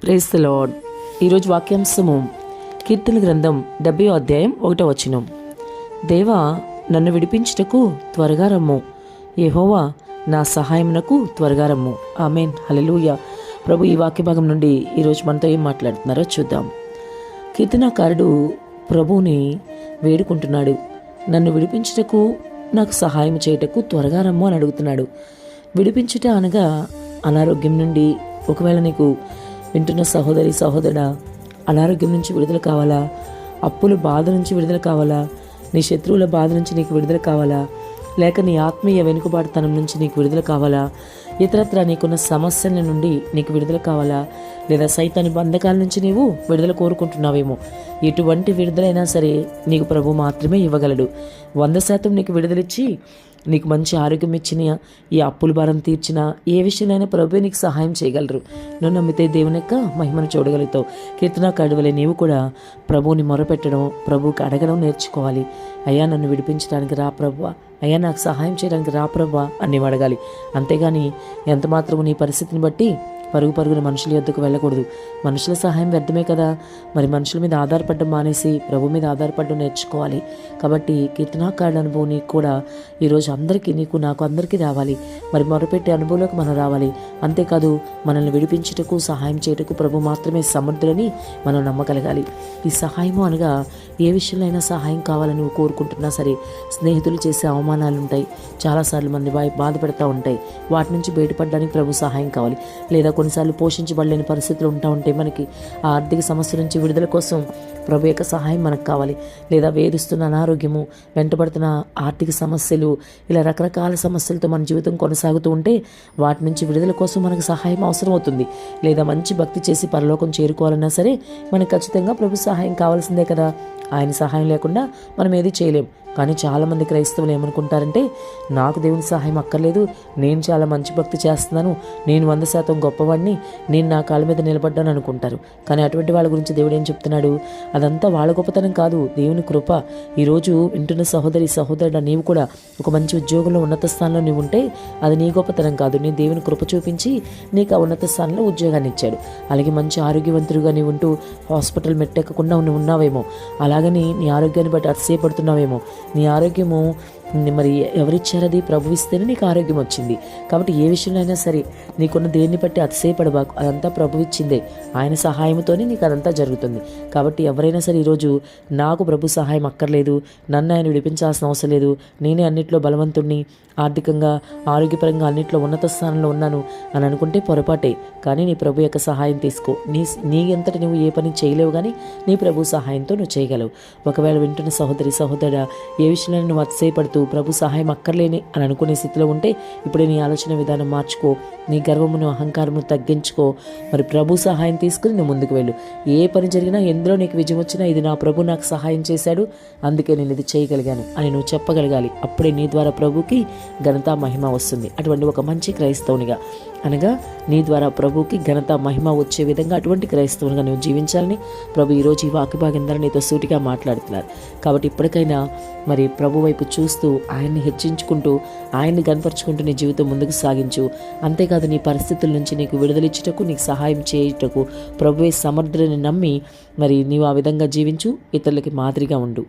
Praise the lord. ఈరోజు వాక్యాంశము కీర్తన గ్రంథం 70వ అధ్యాయం 1వ వచనం. దేవా, నన్ను విడిపించుటకు త్వరగా రమ్ము. యెహోవా, నా సహాయమునకు త్వరగా రమ్ము. ఆమేన్. హల్లెలూయా. ప్రభు ఈ వాక్య భాగం నుండి ఈరోజు మనతో ఏం మాట్లాడుతున్నారో చూద్దాం. కీర్తనాకారుడు ప్రభువుని వేడుకుంటున్నాడు. నన్ను విడిపించుటకు, నాకు సహాయం చేయుటకు త్వరగా రమ్ము అని అడుగుతున్నాడు. విడిపించుట అనగా అనారోగ్యం నుండి, ఒకవేళ నీకు వింటున్న సహోదరుడా, అనారోగ్యం నుంచి విడుదల కావాలా? అప్పుల బాధ నుంచి విడుదల కావాలా? నీ శత్రువుల బాధ నుంచి నీకు విడుదల కావాలా? లేక నీ ఆత్మీయ వెనుకబాటుతనం నుంచి నీకు విడుదల కావాలా? ఇతరత్రా నీకున్న సమస్యల నుండి నీకు విడుదల కావాలా? లేదా సైతాని బంధకాల నుంచి నీవు విడుదల కోరుకుంటున్నావేమో. ఎటువంటి విడుదలైనా సరే నీకు ప్రభు మాత్రమే ఇవ్వగలడు. 100% నీకు విడుదలిచ్చి నీకు మంచి ఆరోగ్యం ఇచ్చిన, ఈ అప్పుల భారం తీర్చిన, ఏ విషయంలో ప్రభు నీకు సహాయం చేయగలరు. నువ్వు నమ్మితే దేవుని యొక్క మహిమను చూడగలుగుతావు. కీర్తనాకారుడి వలె నీవు కూడా ప్రభువుని మొరపెట్టడం, ప్రభువుకి అడగడం నేర్చుకోవాలి. అయ్యా, నన్ను విడిపించడానికి రా ప్రభువా, అయ్యా నాకు సహాయం చేయడానికి రా ప్రభువా అని నీవు అడగాలి. అంతేగాని ఎంత మాత్రము నీ పరిస్థితిని బట్టి పరుగున మనుషుల యొద్దకు వెళ్ళకూడదు. మనుషుల సహాయం వ్యర్థమే కదా. మరి మనుషుల మీద ఆధారపడడం మానేసి ప్రభు మీద ఆధారపడడం నేర్చుకోవాలి. కాబట్టి కీర్తనాకారుడి అనుభవం నీకు కూడా ఈరోజు అందరికీ, నీకు నాకు అందరికీ రావాలి. మరి మొరపెట్టే అనుభవంలోకి మనం రావాలి. అంతేకాదు, మనల్ని విడిపించుటకు, సహాయం చేయటకు ప్రభు మాత్రమే సమర్థులని మనం నమ్మగలగాలి. ఈ సహాయము అనగా ఏ విషయంలో అయినా సహాయం కావాలని నువ్వు కోరుకుంటున్నా సరే, స్నేహితులు చేసే అవమానాలు ఉంటాయి, చాలాసార్లు మంది బాధపడుతూ ఉంటాయి. వాటి నుంచి బయటపడడానికి ప్రభు సహాయం కావాలి. లేదా కొన్నిసార్లు పోషించబడలేని పరిస్థితులు ఉంటే మనకి ఆ ఆర్థిక సమస్య నుంచి విడుదల కోసం ప్రభు యొక్క సహాయం మనకు కావాలి. లేదా వేధిస్తున్న అనారోగ్యము, వెంటబడుతున్న ఆర్థిక సమస్యలు, ఇలా రకరకాల సమస్యలతో మన జీవితం కొనసాగుతూ ఉంటే వాటి నుంచి విడుదల కోసం మనకు సహాయం అవసరం అవుతుంది. లేదా మంచి భక్తి చేసి పరలోకం చేరుకోవాలన్నా సరే మనకు ఖచ్చితంగా ప్రభు సహాయం కావాల్సిందే కదా. ఆయన సహాయం లేకుండా మనం ఏది చేయలేం. కానీ చాలామంది క్రైస్తవులు ఏమనుకుంటారంటే, నాకు దేవుని సహాయం అక్కర్లేదు, నేను చాలా మంచి భక్తి చేస్తున్నాను, నేను 100% గొప్పవాడిని, నేను నా కాళ్ళ మీద నిలబడ్డాను అనుకుంటారు. కానీ అటువంటి వాళ్ళ గురించి దేవుడు ఏం చెప్తున్నాడు? అదంతా వాళ్ళ గొప్పతనం కాదు, దేవుని కృప. ఈరోజు వింటున్న సహోదరుడా, నీవు కూడా ఒక మంచి ఉద్యోగంలో, ఉన్నత స్థానంలో నీవు ఉంటే అది నీ గొప్పతనం కాదు, నీ దేవుని కృప చూపించి నీకు ఆ ఉన్నత స్థానంలో ఉద్యోగాన్ని ఇచ్చాడు. అలాగే మంచి ఆరోగ్యవంతులుగా నీవు ఉంటూ హాస్పిటల్ మెట్టెక్కకుండా నువ్వు ఉన్నావేమో, అలాగని నీ ఆరోగ్యాన్ని బట్టి అతిశయపడుతున్నావేమో. నీ ఆరోగ్యము మరి ఎవరిచ్చారది? ప్రభు ఇస్తేనే నీకు ఆరోగ్యం వచ్చింది. కాబట్టి ఏ విషయంలో అయినా సరే నీకున్న దేన్ని బట్టి అతిశయపడబాకు, అదంతా ప్రభు ఇచ్చిందే. ఆయన సహాయంతోనే నీకు అదంతా జరుగుతుంది. కాబట్టి ఎవరైనా సరే ఈరోజు నాకు ప్రభు సహాయం అక్కర్లేదు, నన్ను ఆయన విడిపించాల్సిన అవసరం లేదు, నేనే అన్నిట్లో బలవంతుణ్ణి, ఆర్థికంగా ఆరోగ్యపరంగా అన్నిట్లో ఉన్నత స్థానంలో ఉన్నాను అని అనుకుంటే పొరపాటే. కానీ నీ ప్రభు యొక్క సహాయం తీసుకో. నీ అంతటి నువ్వు ఏ పని చేయలేవు, కానీ నీ ప్రభు సహాయంతో నువ్వు చేయగలవు. ఒకవేళ వింటున్న సహోదరా, ఏ విషయంలో నువ్వు అతిశయపడుతూ ప్రభు సహాయం అక్కర్లేని అని అనుకునే స్థితిలో ఉంటే ఇప్పుడే నీ ఆలోచన విధానం మార్చుకో, నీ గర్వమును, అహంకారమును తగ్గించుకో. మరి ప్రభు సహాయం తీసుకుని నువ్వు ముందుకు వెళ్ళు. ఏ పని జరిగినా, ఎందులో నీకు విజయం వచ్చినా, ఇది నా ప్రభు నాకు సహాయం చేశాడు, అందుకే నేను ఇది చేయగలిగాను అని నువ్వు చెప్పగలగాలి. అప్పుడే నీ ద్వారా ప్రభుకి ఘనత, మహిమ వస్తుంది. అటువంటి ఒక మంచి క్రైస్తవునిగా, అనగా నీ ద్వారా ప్రభుకి ఘనత, మహిమ వచ్చే విధంగా అటువంటి క్రైస్తవునిగా నువ్వు జీవించాలని ప్రభు ఈరోజు ఈ వాక్య భాగం ద్వారా నీతో సూటిగా మాట్లాడుతున్నారు. కాబట్టి ఇప్పటికైనా మరి ప్రభు వైపు చూస్తూ, ఆయన్ని హెచ్చించుకుంటూ, ఆయన్ని కనపరుచుకుంటూ నీ జీవితం ముందుకు సాగించు. అంతేకాదు, నీ పరిస్థితుల నుంచి నీకు విడుదలిచ్చుటకు, నీకు సహాయం చేయుటకు ప్రభువే సమర్థులని నమ్మి మరి నీవు ఆ విధంగా జీవించు. ఇతరులకి మాదిరిగా ఉండు.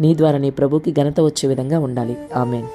నీ ద్వారా నీ ప్రభుకి ఘనత వచ్చే విధంగా ఉండాలి. ఆమేన్.